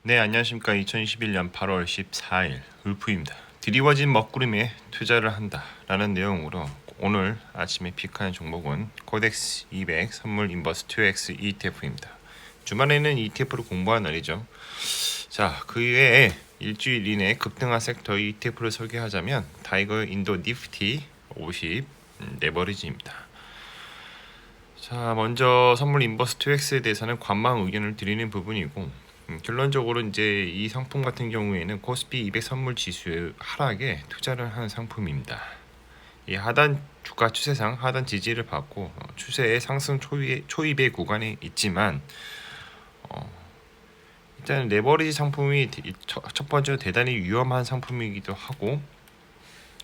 네, 안녕하십니까. 2021년 8월 14일 울프입니다. 드리워진 먹구름에 투자를 한다 라는 내용으로 오늘 아침에 픽한 종목은 코덱스 200 선물 인버스 2X ETF입니다. 주말에는 ETF를 공부한 날이죠. 자, 그 외에 일주일 이내 급등한 섹터 ETF를 소개하자면 타이거 인도 니프티 50 레버리지입니다. 자, 먼저 선물 인버스 2X에 대해서는 관망 의견을 드리는 부분이고, 결론적으로 이제 이 상품 같은 경우에는 코스피 200 선물 지수의 하락에 투자를 하는 상품입니다. 이 하단 주가 추세상 하단 지지를 받고 추세의 상승 초입의 구간에 있지만, 일단 레버리지 상품이 첫 번째로 대단히 위험한 상품이기도 하고,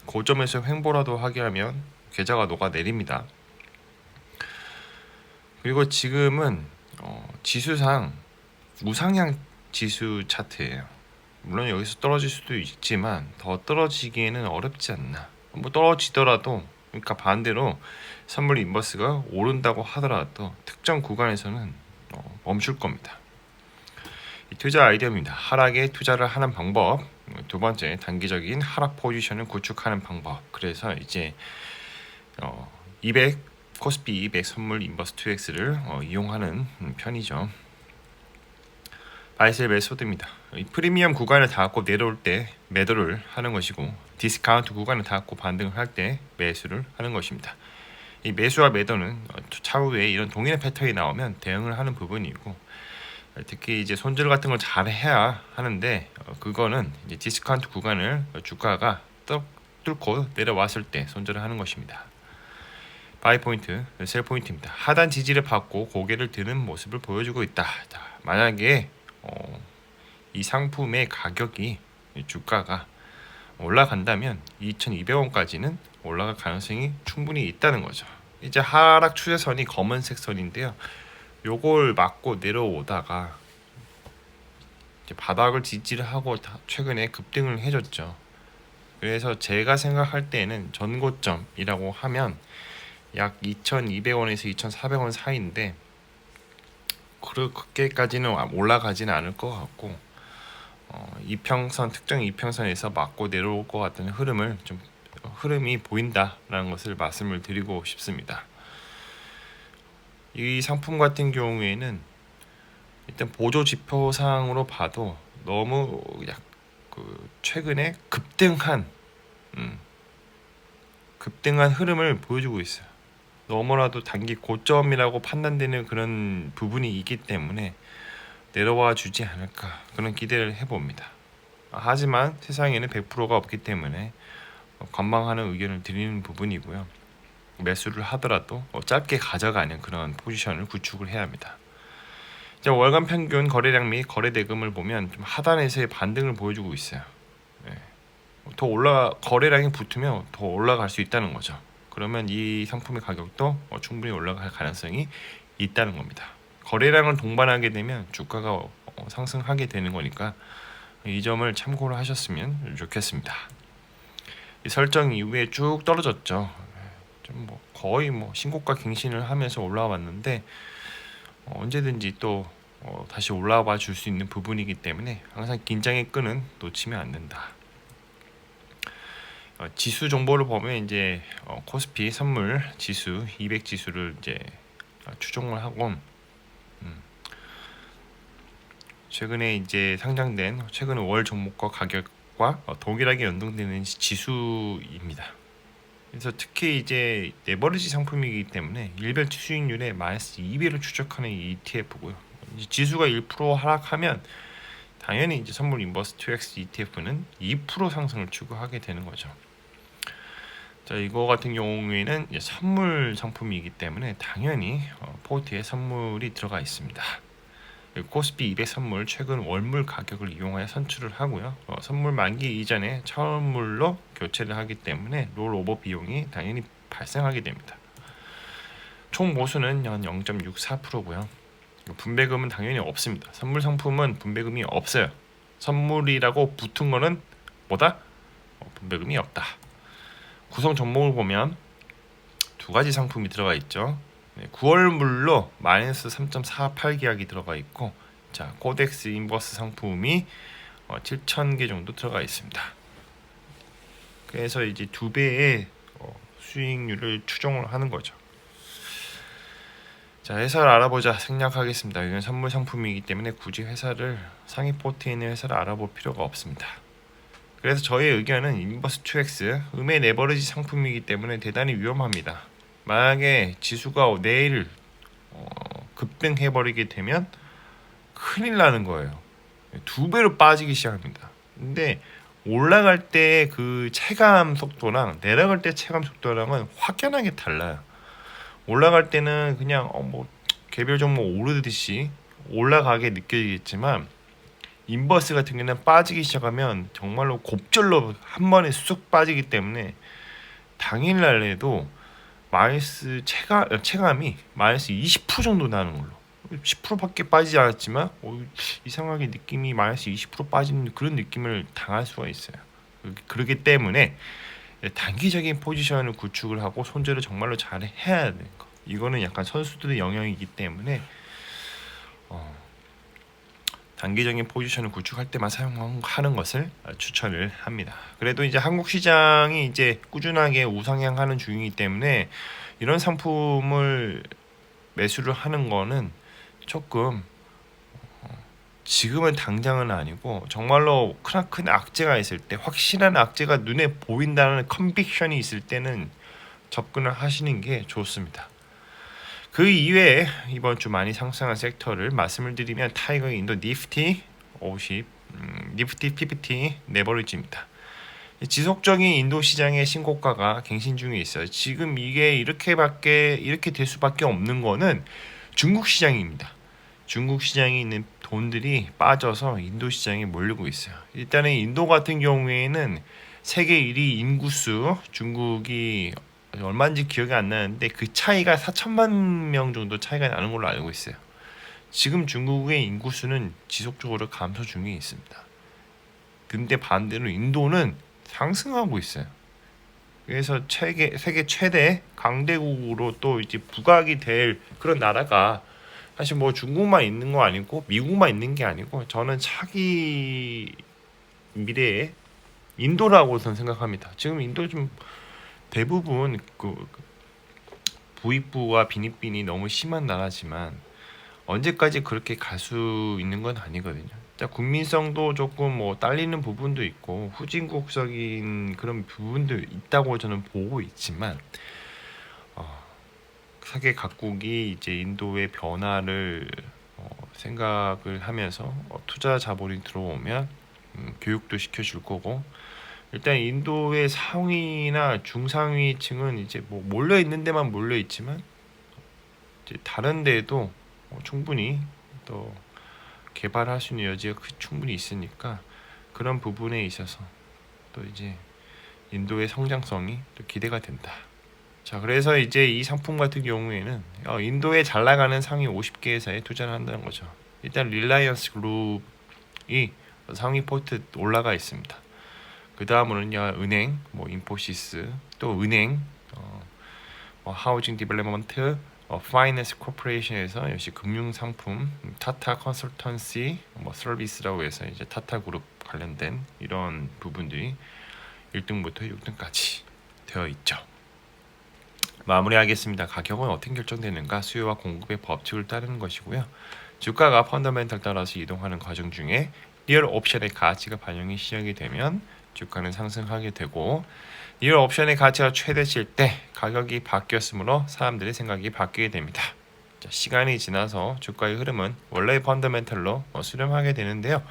고점에서 횡보라도 하게 하면 계좌가 녹아내립니다. 그리고 지금은 지수상 우상향 지수 차트예요. 물론 여기서 떨어질 수도 있지만 더 떨어지기에는 어렵지 않나. 뭐 떨어지더라도, 그러니까 반대로 선물 인버스가 오른다고 하더라도 특정 구간에서는 멈출 겁니다. 이 투자 아이디어입니다. 하락에 투자를 하는 방법. 두 번째, 단기적인 하락 포지션을 구축하는 방법. 그래서 이제 200 코스피 200 선물 인버스 2X를 이용하는 편이죠. 바이셀 메소드입니다. 이 프리미엄 구간을 닿고 내려올 때 매도를 하는 것이고, 디스카운트 구간을 닿고 반등을 할 때 매수를 하는 것입니다. 이 매수와 매도는 차후에 이런 동일한 패턴이 나오면 대응을 하는 부분이고, 특히 이제 손절 같은 걸 잘 해야 하는데, 그거는 이제 디스카운트 구간을 주가가 뚫고 내려왔을 때 손절을 하는 것입니다. 바이 포인트, 셀 포인트입니다. 하단 지지를 받고 고개를 드는 모습을 보여주고 있다. 자, 만약에 이 상품의 가격이, 주가가 올라간다면 2,200원까지는 올라갈 가능성이 충분히 있다는 거죠. 이제 하락 추세선이 검은색 선인데요. 요걸 맞고 내려오다가 이제 바닥을 지지를 하고 최근에 급등을 해줬죠. 그래서 제가 생각할 때는 전고점이라고 하면 약 2,200원에서 2,400원 사이인데, 그렇게까지는 올라가지는 않을 것 같고, 이평선, 특정 이평선에서 맞고 내려올 것 같은 흐름이 보인다라는 것을 말씀을 드리고 싶습니다. 이 상품 같은 경우에는 일단 보조 지표상으로 봐도 너무 최근에 급등한 흐름을 보여주고 있어요. 너무나도 단기 고점이라고 판단되는 그런 부분이 있기 때문에 내려와 주지 않을까, 그런 기대를 해봅니다. 하지만 세상에는 100%가 없기 때문에 관망하는 의견을 드리는 부분이고요. 매수를 하더라도 짧게 가져가는 그런 포지션을 구축을 해야 합니다. 이제 월간 평균 거래량 및 거래 대금을 보면 좀 하단에서의 반등을 보여주고 있어요. 거래량이 붙으면 더 올라갈 수 있다는 거죠. 그러면 이 상품의 가격도 충분히 올라갈 가능성이 있다는 겁니다. 거래량을 동반하게 되면 주가가 상승하게 되는 거니까 이 점을 참고를 하셨으면 좋겠습니다. 이 설정 이후에 쭉 떨어졌죠. 좀 거의 신고가 갱신을 하면서 올라왔는데, 언제든지 또 다시 올라와 줄 수 있는 부분이기 때문에 항상 긴장의 끈은 놓치면 안 된다. 지수 정보를 보면 이제 코스피 선물 지수 200 지수를 이제 추종을 하고, 최근에 이제 상장된 최근 월 종목과 가격과 동일하게 연동되는 지수입니다. 그래서 특히 이제 레버리지 상품이기 때문에 일별 수익률의 마이너스 2배를 추적하는 ETF고요. 지수가 1% 하락하면 당연히 이제 선물 인버스 2X ETF는 2% 상승을 추구하게 되는 거죠. 자, 이거 같은 경우에는 선물 상품이기 때문에 당연히 포트에 선물이 들어가 있습니다. 코스피 200 선물 최근 월물 가격을 이용하여 선출을 하고요. 선물 만기 이전에 처음물로 교체를 하기 때문에 롤오버 비용이 당연히 발생하게 됩니다. 총 보수는 연 0.64%고요. 분배금은 당연히 없습니다. 선물 상품은 분배금이 없어요. 선물이라고 붙은 거는 뭐다? 분배금이 없다. 구성 종목을 보면 두 가지 상품이 들어가 있죠. 9월물로 마이너스 3.48 계약이 들어가 있고, 자, 코덱스 인버스 상품이 7,000개 정도 들어가 있습니다. 그래서 이제 2배의 수익률을 추정을 하는 거죠. 자, 회사를 알아보자. 생략하겠습니다. 이건 선물 상품이기 때문에 굳이 회사를 상위 포트에 있는 회사를 알아볼 필요가 없습니다. 그래서 저의 의견은 인버스 2X 음의 레버리지 상품이기 때문에 대단히 위험합니다. 만약에 지수가 내일 급등해버리게 되면 큰일 나는 거예요. 2배로 빠지기 시작합니다. 근데 올라갈 때 그 체감 속도랑 내려갈 때 체감 속도랑은 확연하게 달라요. 올라갈 때는 그냥 개별 종목 오르듯이 올라가게 느껴지겠지만 인버스 같은 경우는 빠지기 시작하면 정말로 곱절로 한 번에 쑥 빠지기 때문에 당일날에도 마이너스 체감이 마이너스 20% 정도 나는 걸로 10%밖에 빠지지 않았지만 이상하게 느낌이 마이너스 20% 빠지는 그런 느낌을 당할 수가 있어요. 그렇기 때문에 단기적인 포지션을 구축을 하고 손절을 정말로 잘 해야 되는 거. 이거는 약간 선수들의 영역이기 때문에 단기적인 포지션을 구축할 때만 사용하는 것을 추천을 합니다. 그래도 이제 한국 시장이 이제 꾸준하게 우상향하는 중이기 때문에 이런 상품을 매수를 하는 거는 조금 지금은 당장은 아니고 정말로 크나큰 악재가 있을 때 확실한 악재가 눈에 보인다는 컨빅션이 있을 때는 접근을 하시는 게 좋습니다. 그 이외에 이번 주 많이 상승한 섹터를 말씀을 드리면 타이거 인도 니프티 50, 니프티 PPT 레버리지입니다. 지속적인 인도 시장의 신고가가 갱신 중에 있어요. 지금 이게 이렇게 될 수밖에 없는 거는 중국 시장입니다. 중국 시장에 있는 돈들이 빠져서 인도 시장에 몰리고 있어요. 일단은 인도 같은 경우에는 세계 1위 인구수 중국이 얼마인지 기억이 안 나는데 그 차이가 4천만 명 정도 차이가 나는 걸로 알고 있어요. 지금 중국의 인구수는 지속적으로 감소 중에 있습니다. 근데 반대로 인도는 상승하고 있어요. 그래서 세계 최대 강대국으로 또 이제 부각이 될 그런 나라가 사실 뭐 중국만 있는 거 아니고 미국만 있는 게 아니고 저는 차기 미래에 인도라고 저는 생각합니다. 지금 인도 좀 대부분 그 부익부와 빈익빈이 너무 심한 나라지만 언제까지 그렇게 갈 수 있는 건 아니거든요. 국민성도 조금 딸리는 부분도 있고 후진국적인 그런 부분도 있다고 저는 보고 있지만 세계 각국이 이제 인도의 변화를 생각을 하면서 투자 자본이 들어오면 교육도 시켜줄 거고 일단 인도의 상위나 중상위층은 이제 몰려 있는 데만 몰려 있지만 이제 다른 데도 충분히 또 개발할 수 있는 여지가 충분히 있으니까 그런 부분에 있어서 또 이제 인도의 성장성이 또 기대가 된다. 자, 그래서 이제 이 상품 같은 경우에는 인도에 잘 나가는 상위 50개 회사에 투자를 한다는 거죠. 일단 릴라이언스 그룹이 상위 포트 올라가 있습니다. 그 다음으로는요 은행, 인포시스, 또 은행, 하우징 디벨롭먼트, 파이낸스 코퍼레이션에서 역시 금융 상품, 타타 컨설턴시, 서비스라고 해서 이제 타타 그룹 관련된 이런 부분들이 1등부터 6등까지 되어 있죠. 마무리하겠습니다. 가격은 어떻게 결정되는가? 수요와 공급의 법칙을 따르는 것이고요. 주가가 펀더멘털 따라서 이동하는 과정 중에 리얼 옵션의 가치가 반영이 시작이 되면 주가는 상승하게 되고 리얼 옵션의 가치가 최대치일 때 가격이 바뀌었으므로 사람들의 생각이 바뀌게 됩니다. 자, 시간이 지나서 주가의 흐름은 원래의 펀더멘털로 수렴하게 되는데요.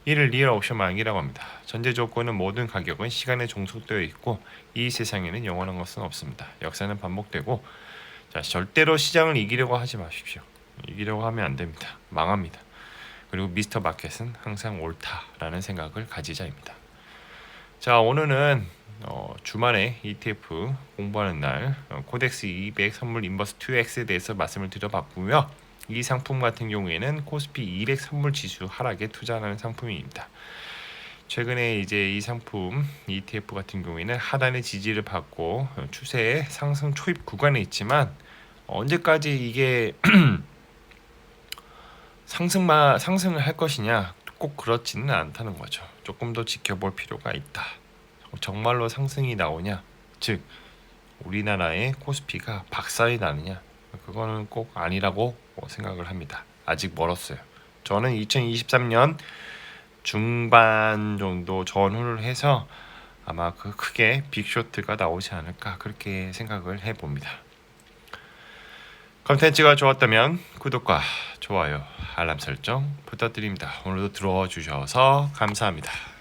이를 리얼 옵션 만기라고 합니다. 전제 조건은 모든 가격은 시간에 종속되어 있고 이 세상에는 영원한 것은 없습니다. 역사는 반복되고 자, 절대로 시장을 이기려고 하지 마십시오. 이기려고 하면 안 됩니다. 망합니다. 그리고 미스터 마켓은 항상 옳다라는 생각을 가지자입니다. 자, 오늘은 주말에 ETF 공부하는 날 코덱스 200 선물 인버스 2X에 대해서 말씀을 드려봤고요. 이 상품 같은 경우에는 코스피 200 선물 지수 하락에 투자하는 상품입니다. 최근에 이제 이 상품 ETF 같은 경우에는 하단의 지지를 받고 추세의 상승 초입 구간에 있지만 언제까지 이게 상승을 할 것이냐? 꼭 그렇지는 않다는 거죠. 조금 더 지켜볼 필요가 있다. 정말로 상승이 나오냐? 즉 우리나라의 코스피가 박살이 나느냐? 그거는 꼭 아니라고 생각을 합니다. 아직 멀었어요. 저는 2023년 중반 정도 전후를 해서 아마 그 크게 빅쇼트가 나오지 않을까 그렇게 생각을 해봅니다. 컨텐츠가 좋았다면 구독과 좋아요, 알람 설정 부탁드립니다. 오늘도 들어주셔서 감사합니다.